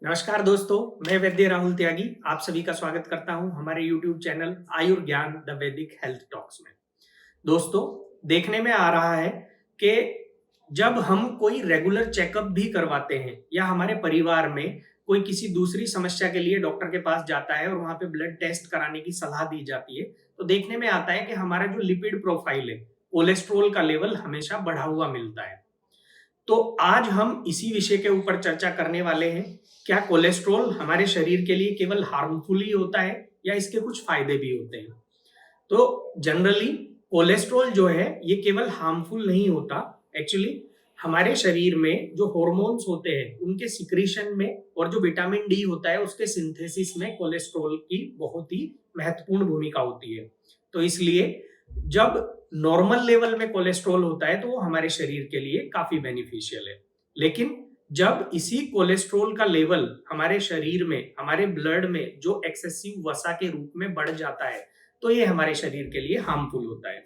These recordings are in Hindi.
नमस्कार दोस्तों, मैं वैद्य राहुल त्यागी आप सभी का स्वागत करता हूं हमारे YouTube चैनल आयुर्ज्ञान द वैदिक हेल्थ टॉक्स में। दोस्तों, देखने में आ रहा है कि जब हम कोई रेगुलर चेकअप भी करवाते हैं या हमारे परिवार में कोई किसी दूसरी समस्या के लिए डॉक्टर के पास जाता है और वहां पे ब्लड टेस्ट कराने की सलाह दी जाती है, तो देखने में आता है कि हमारा जो लिपिड प्रोफाइल है, कोलेस्ट्रॉल का लेवल हमेशा बढ़ा हुआ मिलता है। तो आज हम इसी विषय के ऊपर चर्चा करने वाले हैं। क्या कोलेस्ट्रॉल हमारे शरीर के लिए केवल हार्मफुल ही होता है या इसके कुछ फायदे भी होते हैं? तो जनरली कोलेस्ट्रॉल जो है ये केवल हार्मफुल नहीं होता। एक्चुअली हमारे शरीर में जो हॉर्मोन्स होते हैं उनके सिक्रीशन में और जो विटामिन डी होता है उसके सिंथेसिस में कोलेस्ट्रॉल की बहुत ही महत्वपूर्ण भूमिका होती है। तो इसलिए जब नॉर्मल लेवल में कोलेस्ट्रॉल होता है तो वो हमारे शरीर के लिए काफी बेनिफिशियल है। लेकिन जब इसी कोलेस्ट्रॉल का लेवल हमारे शरीर में, हमारे ब्लड में जो एक्सेसिव वसा के रूप में बढ़ जाता है, तो ये हमारे शरीर के लिए हार्मफुल होता है।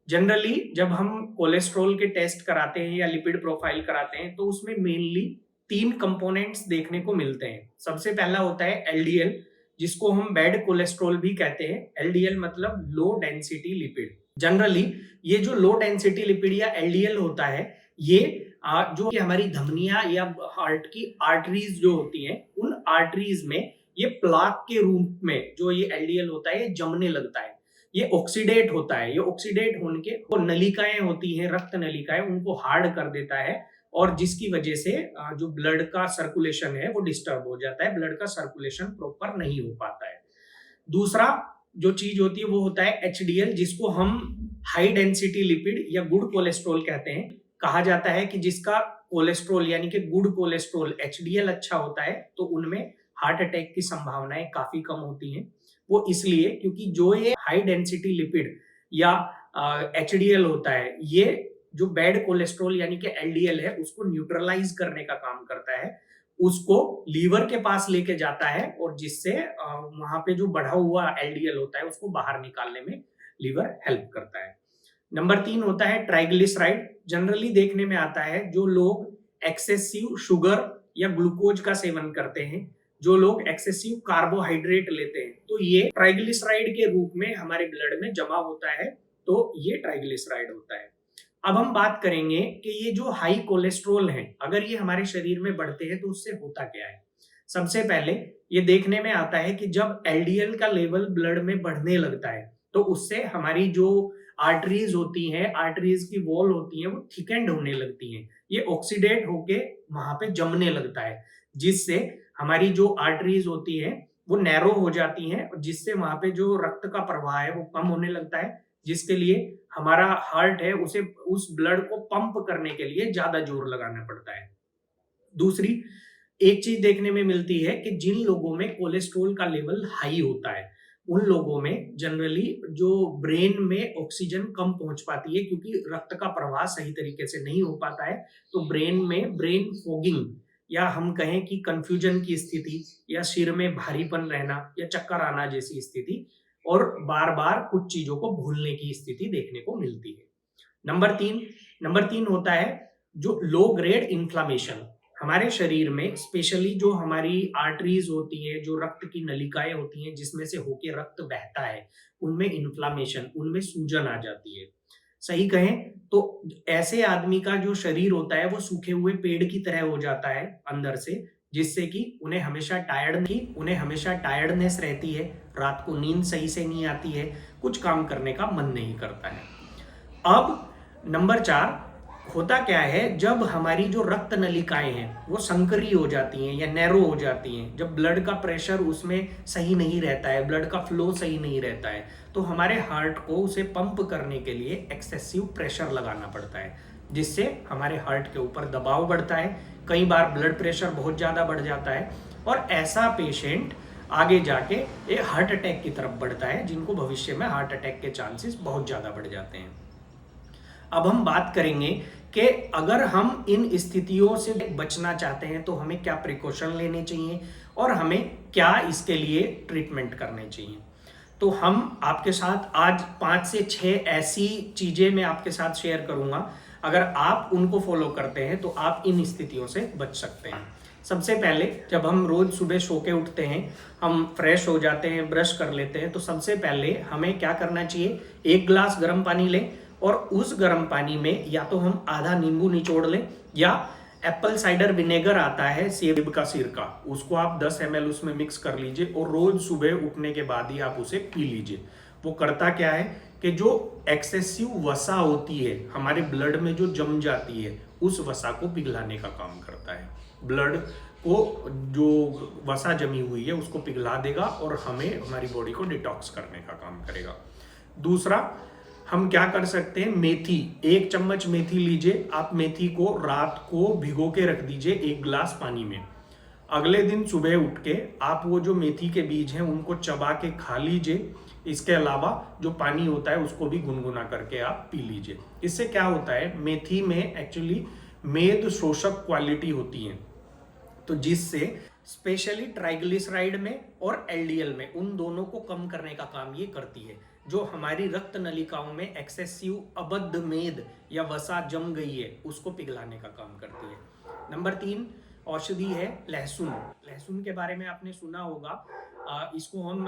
जनरली जब हम कोलेस्ट्रॉल के टेस्ट कराते हैं या लिपिड प्रोफाइल कराते हैं तो उसमें मेनली 3 कंपोनेंट्स देखने को मिलते हैं। सबसे पहला होता है एलडीएल, जिसको हम बैड कोलेस्ट्रॉल भी कहते हैं। एलडीएल मतलब लो डेंसिटी लिपिड। जनरली ये जो लो डेंसिटी लिपिड या एलडीएल होता है, ये जो कि हमारी धमनियां या हार्ट की आर्टरीज जो होती हैं, उन आर्टरीज में ये प्लाक के रूप में जो ये एलडीएल होता है ये जमने लगता है। ये ऑक्सीडेट होता है। ये ऑक्सीडेट होने के वो नलिकाएं होती हैं, रक्त नलिकाएं, उनको हार्ड कर देता है और जिसकी वजह से जो ब्लड का सर्कुलेशन है वो डिस्टर्ब हो जाता है। ब्लड का सर्कुलेशन प्रॉपर नहीं हो पाता है। दूसरा जो चीज होती है वो होता है एचडीएल, जिसको हम हाई डेंसिटी लिपिड या गुड कोलेस्ट्रॉल कहते हैं। कहा जाता है कि जिसका कोलेस्ट्रॉल यानी कि गुड कोलेस्ट्रॉल एचडीएल अच्छा होता है तो उनमें हार्ट अटैक की संभावनाएं काफी कम होती हैं। वो इसलिए क्योंकि जो ये हाई डेंसिटी लिपिड या एचडीएल होता है, ये जो बैड कोलेस्ट्रॉल यानी कि एलडीएल है उसको न्यूट्रलाइज करने का काम करता है। उसको लीवर के पास लेके जाता है और जिससे वहां पे जो बढ़ा हुआ एलडीएल होता है उसको बाहर निकालने में लीवर हेल्प करता है। नंबर 3 होता है ट्राइग्लिसराइड। जनरली देखने में आता है जो लोग एक्सेसिव शुगर या ग्लूकोज का सेवन करते हैं, जो लोग एक्सेसिव कार्बोहाइड्रेट लेते हैं, तो ये ट्राइग्लिसराइड के रूप में हमारे ब्लड में जमा होता है। तो ये ट्राइग्लिसराइड होता है। अब हम बात करेंगे कि ये जो हाई कोलेस्ट्रॉल है, अगर ये हमारे शरीर में बढ़ते हैं तो उससे होता क्या है। सबसे पहले ये देखने में आता है कि जब एलडीएल का लेवल ब्लड में बढ़ने लगता है तो उससे हमारी जो आर्टरीज होती हैं, आर्टरीज की वॉल होती हैं, वो थिकेंड होने लगती हैं। ये ऑक्सीडेट होके वहां पे जमने लगता है, जिससे हमारी जो आर्टरीज होती है वो नैरो हो जाती हैं और जिससे वहां पे जो रक्त का प्रवाह है वो कम होने लगता है, जिसके लिए हमारा हार्ट है उसे उस ब्लड को पंप करने के लिए ज्यादा जोर लगाना पड़ता है। दूसरी एक चीज देखने में मिलती है कि जिन लोगों में कोलेस्ट्रॉल का लेवल हाई होता है उन लोगों में जनरली जो ब्रेन में ऑक्सीजन कम पहुंच पाती है, क्योंकि रक्त का प्रवाह सही तरीके से नहीं हो पाता है। तो ब्रेन में ब्रेन फॉगिंग या हम कहें कि कंफ्यूजन की स्थिति या सिर में भारीपन रहना या चक्कर आना जैसी स्थिति और बार बार कुछ चीजों को भूलने की स्थिति देखने को मिलती है। नंबर तीन होता है जो लो ग्रेड इन्फ्लामेशन। हमारे शरीर में स्पेशली जो हमारी आर्टरीज होती हैं, जो रक्त की नलिकाएं होती हैं जिसमें से होके रक्त बहता है, उनमें इन्फ्लामेशन, उनमें सूजन आ जाती है। सही कहें तो ऐसे आदमी का जो शरीर होता है वो सूखे हुए पेड़ की तरह हो जाता है अंदर से, जिससे कि उन्हें हमेशा टायर्डनेस रहती है, रात को नींद सही से नहीं आती है, कुछ काम करने का मन नहीं करता है। अब नंबर 4 होता क्या है, जब हमारी जो रक्त नलिकाएं हैं वो संकरी हो जाती हैं या नैरो हो जाती हैं, जब ब्लड का प्रेशर उसमें सही नहीं रहता है, ब्लड का फ्लो सही नहीं रहता है, तो हमारे हार्ट को उसे पंप करने के लिए एक्सेसिव प्रेशर लगाना पड़ता है, जिससे हमारे हार्ट के ऊपर दबाव बढ़ता है। कई बार ब्लड प्रेशर बहुत ज़्यादा बढ़ जाता है और ऐसा पेशेंट आगे जाके एक हार्ट अटैक की तरफ बढ़ता है, जिनको भविष्य में हार्ट अटैक के चांसेस बहुत ज़्यादा बढ़ जाते हैं। अब हम बात करेंगे कि अगर हम इन स्थितियों से बचना चाहते हैं तो हमें क्या प्रिकॉशन लेने चाहिए और हमें क्या इसके लिए ट्रीटमेंट करने चाहिए। तो हम आपके साथ आज 5 से 6 ऐसी चीजें मैं आपके साथ शेयर करूंगा। अगर आप उनको फॉलो करते हैं तो आप इन स्थितियों से बच सकते हैं। सबसे पहले जब हम रोज सुबह सो के उठते हैं, हम फ्रेश हो जाते हैं, ब्रश कर लेते हैं, तो सबसे पहले हमें क्या करना चाहिए, 1 गिलास गर्म पानी लें और उस गर्म पानी में या तो हम आधा नींबू निचोड़ लें या एप्पल साइडर विनेगर आता है सेब का सिरका, उसको आप 10 ml उसमें मिक्स कर लीजिए और रोज सुबह उठने के बाद ही आप उसे पी लीजिए। वो करता क्या है कि जो एक्सेसिव वसा होती है हमारे ब्लड में जो जम जाती है, उस वसा को पिघलाने का काम करता है। ब्लड को जो वसा जमी हुई है उसको पिघला देगा और हमें हमारी बॉडी को डिटॉक्स करने का काम करेगा। दूसरा, हम क्या कर सकते हैं, मेथी, 1 चम्मच मेथी लीजिए आप। मेथी को रात को भिगो के रख दीजिए 1 गिलास पानी में। अगले दिन सुबह उठ के आप वो जो मेथी के बीज हैं उनको चबा के खा लीजिए। इसके अलावा जो पानी होता है उसको भी गुनगुना करके आप पी लीजिए। इससे क्या होता है, मेथी में एक्चुअली मेद शोषक क्वालिटी होती है, तो जिससे स्पेशली ट्राइग्लिसराइड में और एलडीएल में, उन दोनों को कम करने का काम ये करती है। जो हमारी रक्त नलिकाओं में एक्सेसिव अबद्ध मेद या वसा जम गई है उसको पिघलाने का काम करती है। नंबर 3 औषधि है लहसुन। लहसुन के बारे में आपने सुना होगा, इसको हम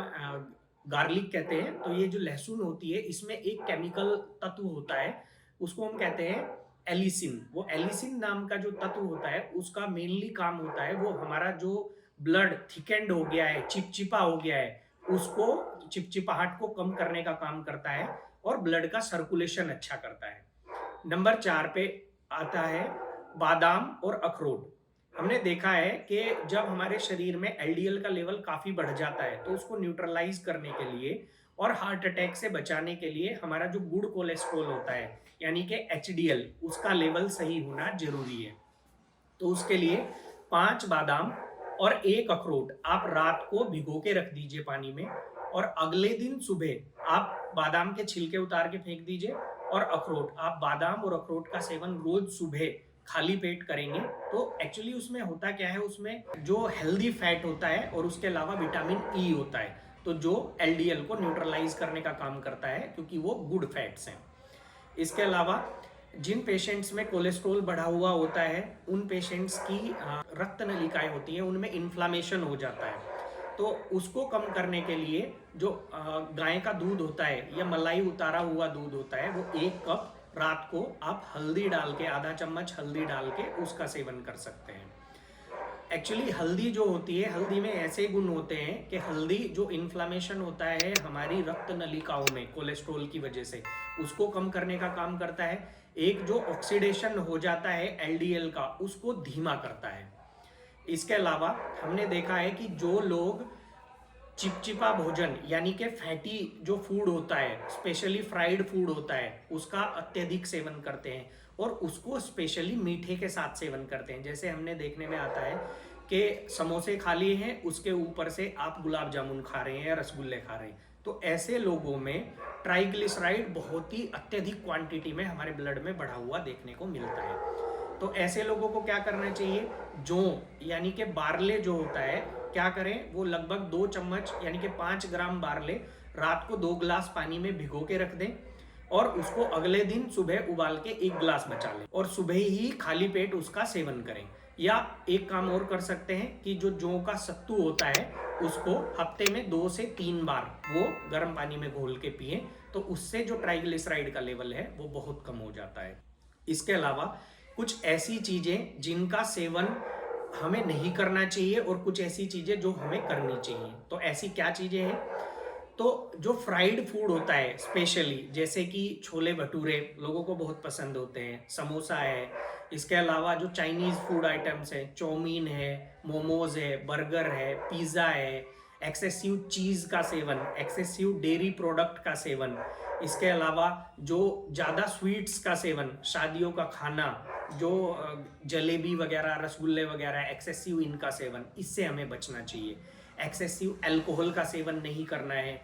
गार्लिक कहते हैं। तो ये जो लहसुन होती है इसमें एक केमिकल तत्व होता है, उसको हम कहते हैं एलिसिन। वो एलिसिन नाम का जो तत्व होता है उसका मेनली काम होता है, वो हमारा जो ब्लड थिकेंड हो गया है, चिपचिपा हो गया है, उसको चिपचिपाहट को कम करने का काम करता है और ब्लड का सर्कुलेशन अच्छा करता है। नंबर 4 पे आता है बादाम और अखरोट। हमने देखा है कि जब हमारे शरीर में एलडीएल का लेवल काफी बढ़ जाता है तो उसको न्यूट्रलाइज करने के लिए और हार्ट अटैक से बचाने के लिए हमारा जो गुड कोलेस्ट्रॉल होता है यानी कि एचडीएल, उसका लेवल सही होना जरूरी है। तो उसके लिए 5 बादाम और 1 अखरोट आप रात को भिगो के रख दीजिए पानी में, और अगले दिन सुबह आप बादाम के छिलके उतार के फेंक दीजिए और अखरोट, आप बादाम और अखरोट का सेवन रोज सुबह खाली पेट करेंगे तो एक्चुअली उसमें होता क्या है, उसमें जो हेल्दी फैट होता है और उसके अलावा विटामिन ई होता है, तो जो एलडीएल को न्यूट्रलाइज करने का काम करता है क्योंकि वो गुड फैट्स हैं। इसके अलावा जिन पेशेंट्स में कोलेस्ट्रॉल बढ़ा हुआ होता है उन पेशेंट्स की रक्त नलिकाएं होती हैं उनमें इन्फ्लामेशन हो जाता है, तो उसको कम करने के लिए जो गाय का दूध होता है या मलाई उतारा हुआ दूध होता है, वो 1 कप रात को आप हल्दी डाल के, आधा चम्मच हल्दी डाल के उसका सेवन कर सकते हैं। एक्चुअली हल्दी जो होती है, हल्दी में ऐसे गुण होते हैं कि हल्दी जो इन्फ्लामेशन होता है हमारी रक्त नलिकाओं में कोलेस्ट्रॉल की वजह से, उसको कम करने का काम करता है। एक जो ऑक्सीडेशन हो जाता है एलडीएल का, उसको धीमा करता है। इसके अलावा हमने देखा है कि जो लोग चिपचिपा भोजन यानी कि फैटी जो फूड होता है, स्पेशली फ्राइड फूड होता है, उसका अत्यधिक सेवन करते हैं और उसको स्पेशली मीठे के साथ सेवन करते हैं। जैसे हमने देखने में आता है कि समोसे खा लिए हैं, उसके ऊपर से आप गुलाब जामुन खा रहे हैं या रसगुल्ले खा रहे हैं, तो ऐसे लोगों में ट्राइग्लिसराइड बहुत ही अत्यधिक क्वांटिटी में हमारे ब्लड में बढ़ा हुआ देखने को मिलता है। तो ऐसे लोगों को क्या करना चाहिए, जौ यानी कि बारले जो होता है, क्या करें, वो लगभग 2 चम्मच यानी कि 5 ग्राम बारले रात को 2 गिलास पानी में भिगो के रख दें और उसको अगले दिन सुबह उबाल के 1 गिलास बचा लें और सुबह ही खाली पेट उसका सेवन करें। या एक काम और कर सकते हैं कि जो जौ का सत्तू होता है उसको हफ्ते में 2 से 3 बार वो गर्म पानी में घोल के पिएं, तो उससे जो ट्राइग्लिसराइड का लेवल है वो बहुत कम हो जाता है। इसके अलावा कुछ ऐसी चीजें जिनका सेवन हमें नहीं करना चाहिए और कुछ ऐसी चीजें जो हमें करनी चाहिए। तो ऐसी क्या चीजें हैं, तो जो फ्राइड फूड होता है स्पेशली, जैसे कि छोले भटूरे लोगों को बहुत पसंद होते हैं, समोसा है, इसके अलावा जो चाइनीज फूड आइटम्स हैं, चाउमीन है, मोमोज है, बर्गर है, पिज़्ज़ा है, एक्सेसिव चीज़ का सेवन, एक्सेसिव डेयरी प्रोडक्ट का सेवन, इसके अलावा जो ज़्यादा स्वीट्स का सेवन, शादियों का खाना, जो जलेबी वगैरह, रसगुल्ले वगैरह, एक्सेसिव इनका सेवन, इससे हमें बचना चाहिए। एक्सेसिव अल्कोहल का सेवन नहीं करना है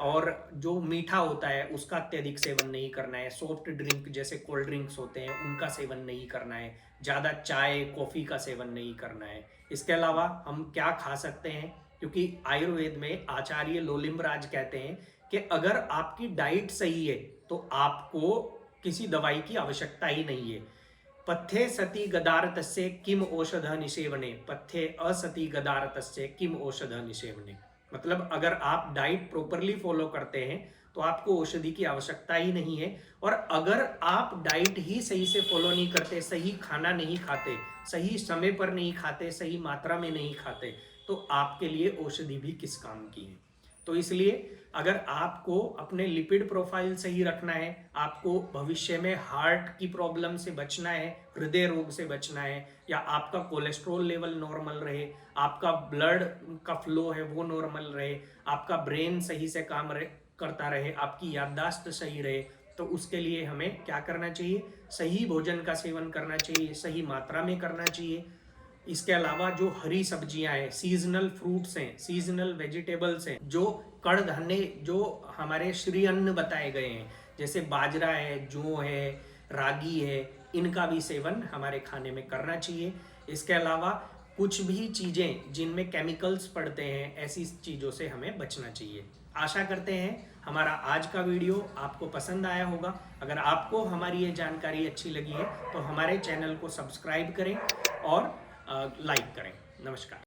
और जो मीठा होता है उसका अत्यधिक सेवन नहीं करना है। सॉफ्ट ड्रिंक जैसे कोल्ड ड्रिंक्स होते हैं उनका सेवन नहीं करना है। ज़्यादा चाय कॉफ़ी का सेवन नहीं करना है। इसके अलावा हम क्या खा सकते हैं, क्योंकि आयुर्वेद में आचार्य लोलिम्बराज कहते हैं कि अगर आपकी डाइट सही है तो आपको किसी दवाई की आवश्यकता ही नहीं है। पथ्ये सति गदारतस्य किम औषध निषेवने, पथ्ये असति गदारतस्य किम औषध निषेवने। मतलब अगर आप डाइट प्रॉपरली फॉलो करते हैं तो आपको औषधि की आवश्यकता ही नहीं है, और अगर आप डाइट ही सही से फॉलो नहीं करते, सही खाना नहीं खाते, सही समय पर नहीं खाते, सही मात्रा में नहीं खाते, तो आपके लिए औषधि भी किस काम की है। तो इसलिए अगर आपको अपने लिपिड प्रोफाइल सही रखना है, आपको भविष्य में हार्ट की प्रॉब्लम से बचना है, हृदय रोग से बचना है, या आपका कोलेस्ट्रॉल लेवल नॉर्मल रहे, आपका ब्लड का फ्लो है वो नॉर्मल रहे, आपका ब्रेन सही से काम करता रहे, आपकी याददाश्त सही रहे, तो उसके लिए हमें क्या करना चाहिए? सही भोजन का सेवन करना चाहिए, सही मात्रा में करना चाहिए। इसके अलावा जो हरी सब्जियां हैं, सीजनल फ्रूट्स हैं, सीजनल वेजिटेबल्स हैं, जो कड़धान्य जो हमारे श्री अन्न बताए गए हैं, जैसे बाजरा है, जौ है, रागी है, इनका भी सेवन हमारे खाने में करना चाहिए। इसके अलावा कुछ भी चीज़ें जिनमें केमिकल्स पड़ते हैं, ऐसी चीज़ों से हमें बचना चाहिए। आशा करते हैं हमारा आज का वीडियो आपको पसंद आया होगा। अगर आपको हमारी ये जानकारी अच्छी लगी है तो हमारे चैनल को सब्सक्राइब करें और लाइक करें। नमस्कार।